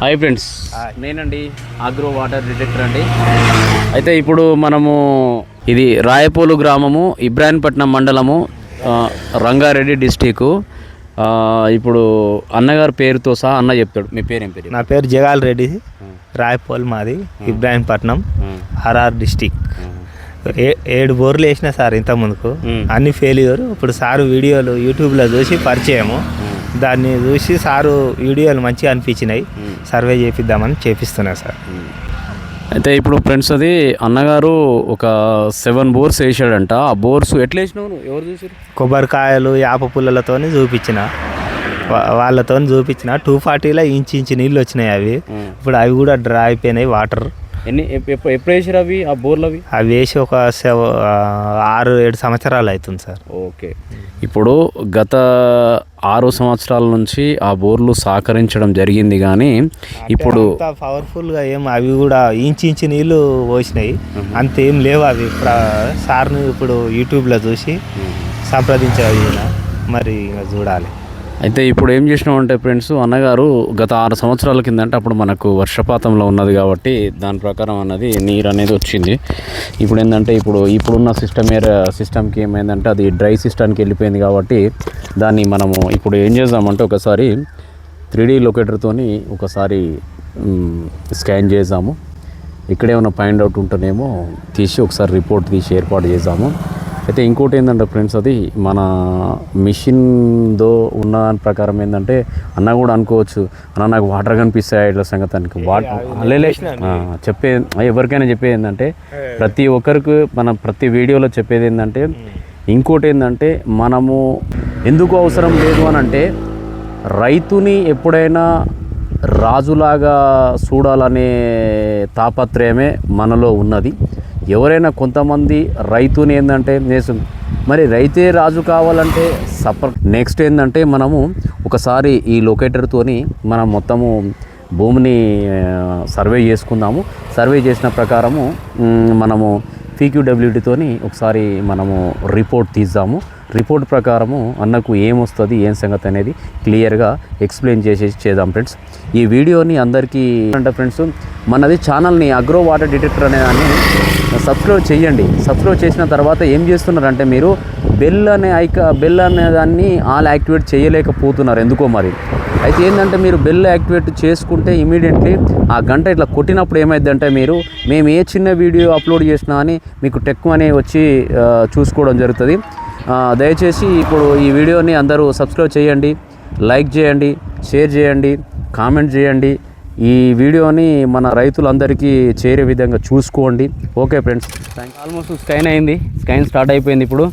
Hi friends, నేనండి agro water detector అండి. అయితే ఇప్పుడు మనము ఇది రాయపోలు గ్రామము, ఇబ్రాహీంపట్నం మండలము, రంగారెడ్డి డిస్టిక్. ఇప్పుడు అన్నగారి పేరుతో సహా అన్న చెప్తాడు. మీ పేరు ఏం పేరు? నా పేరు జగాల్ రెడ్డి, రాయపోల్, మాది ఇబ్రాహీంపట్నం, ఆర్ఆర్ డిస్టిక్. 7 బోర్లు వేసిన సార్ ఇంత ముందుకు, అన్ని ఫెయిల్యూర్. ఇప్పుడు సారు వీడియోలు యూట్యూబ్లో చూసి పరిచయము, దాన్ని చూసి సారు వీడియోలు మంచిగా అనిపించినాయి, సర్వే చేపిద్దామని చేపిస్తున్నా సార్. అయితే ఇప్పుడు ఫ్రెండ్స్, అది అన్నగారు ఒక 7 బోర్స్ వేసాడంట. ఆ బోర్స్ ఎట్లా వేసినావు, ఎవరు చూసారు? కొబ్బరికాయలు యాప పుల్లలతో చూపించిన, వాళ్ళతో చూపించిన. 240లో ఇంచు నీళ్ళు వచ్చినాయి. అవి ఇప్పుడు అవి కూడా డ్రా అయిపోయినాయి వాటర్. ఎప్పుడు వేసారు అవి, ఆ బోర్లు? అవి వేసి ఒక 6-7 సంవత్సరాలు అవుతుంది సార్. ఓకే. ఇప్పుడు గత 6 సంవత్సరాల నుంచి ఆ బోర్లు సహకరించడం జరిగింది, కానీ ఇప్పుడు పవర్ఫుల్గా అవి కూడా ఇంచు నీళ్ళు పోసినాయి, అంతేం లేవు అవి. సార్ని ఇప్పుడు యూట్యూబ్లో చూసి సంప్రదించాలి, మరి చూడాలి. అయితే ఇప్పుడు ఏం చేసినామంటే ఫ్రెండ్స్, అన్నగారు గత 6 సంవత్సరాల కిందంటే అప్పుడు మనకు వర్షపాతంలో ఉన్నది కాబట్టి దాని ప్రకారం అన్నది నీరు అనేది వచ్చింది. ఇప్పుడు ఏంటంటే ఇప్పుడున్న సిస్టమ్కి ఏమైందంటే అది డ్రై సిస్టమ్కి వెళ్ళిపోయింది కాబట్టి దాన్ని మనము ఇప్పుడు ఏం చేద్దామంటే ఒకసారి 3D లొకేటర్తో ఒకసారి స్కాన్ చేద్దాము. ఇక్కడేమైనా ఫైండ్ అవుట్ ఉంటేనేమో తీసి ఒకసారి రిపోర్ట్ తీసి ఏర్పాటు చేద్దాము. అయితే ఇంకోటి ఏంటంటే ఫ్రెండ్స్, అది మన మిషన్తో ఉన్న దాని ప్రకారం ఏంటంటే అన్న కూడా అనుకోవచ్చు, అన్న నాకు వాటర్ కనిపిస్తాయి ఇట్లా సంగతానికి ఎవరికైనా చెప్పేది ఏంటంటే ప్రతి ఒక్కరికి ప్రతి వీడియోలో చెప్పేది ఏంటంటే, ఇంకోటి ఏంటంటే మనము ఎందుకు అవసరం లేదు అని అంటే, రైతుని ఎప్పుడైనా రాజులాగా చూడాలనే తాపత్రయమే మనలో ఉన్నది. ఎవరైనా కొంతమంది రైతుని ఏంటంటే మరి రైతే రాజు కావాలంటే నెక్స్ట్ ఏంటంటే మనము ఒకసారి ఈ లొకేటర్తోని మనం మొత్తము భూమిని సర్వే చేసుకుందాము. సర్వే చేసిన ప్రకారము మనము PQWDతోని ఒకసారి మనము రిపోర్ట్ తీద్దాము. రిపోర్ట్ ప్రకారము అన్నకు ఏమొస్తుంది, ఏం సంగతి అనేది క్లియర్గా ఎక్స్ప్లెయిన్ చేద్దాం ఫ్రెండ్స్. ఈ వీడియోని అందరికీ అంటే ఫ్రెండ్స్, మనది ఛానల్ని అగ్రో వాటర్ డిటెక్టర్ అనే దాన్ని సబ్స్క్రైబ్ చేయండి. సబ్స్క్రైబ్ చేసిన తర్వాత ఏం చేస్తున్నారంటే మీరు బెల్ అనే దాన్ని ఆల్ యాక్టివేట్ చేయలేకపోతున్నారు ఎందుకో మరి. అయితే ఏంటంటే మీరు బెల్ యాక్టివేట్ చేసుకుంటే ఇమీడియట్లీ ఆ గంట ఇట్లా కొట్టినప్పుడు ఏమైందంటే మేము ఏ చిన్న వీడియో అప్లోడ్ చేసినా అని మీకు టెక్ అని వచ్చి చూసుకోవడం జరుగుతుంది. దయచేసి ఇప్పుడు ఈ వీడియోని అందరూ సబ్స్క్రైబ్ చేయండి, లైక్ చేయండి, షేర్ చేయండి, కామెంట్ చేయండి. ఈ వీడియోని మన రైతులందరికీ చేరే విధంగా చూసుకోండి. ఓకే ఫ్రెండ్స్, ఆల్మోస్ట్ స్కైన్ అయింది, స్కైన్ స్టార్ట్ అయిపోయింది. ఇప్పుడు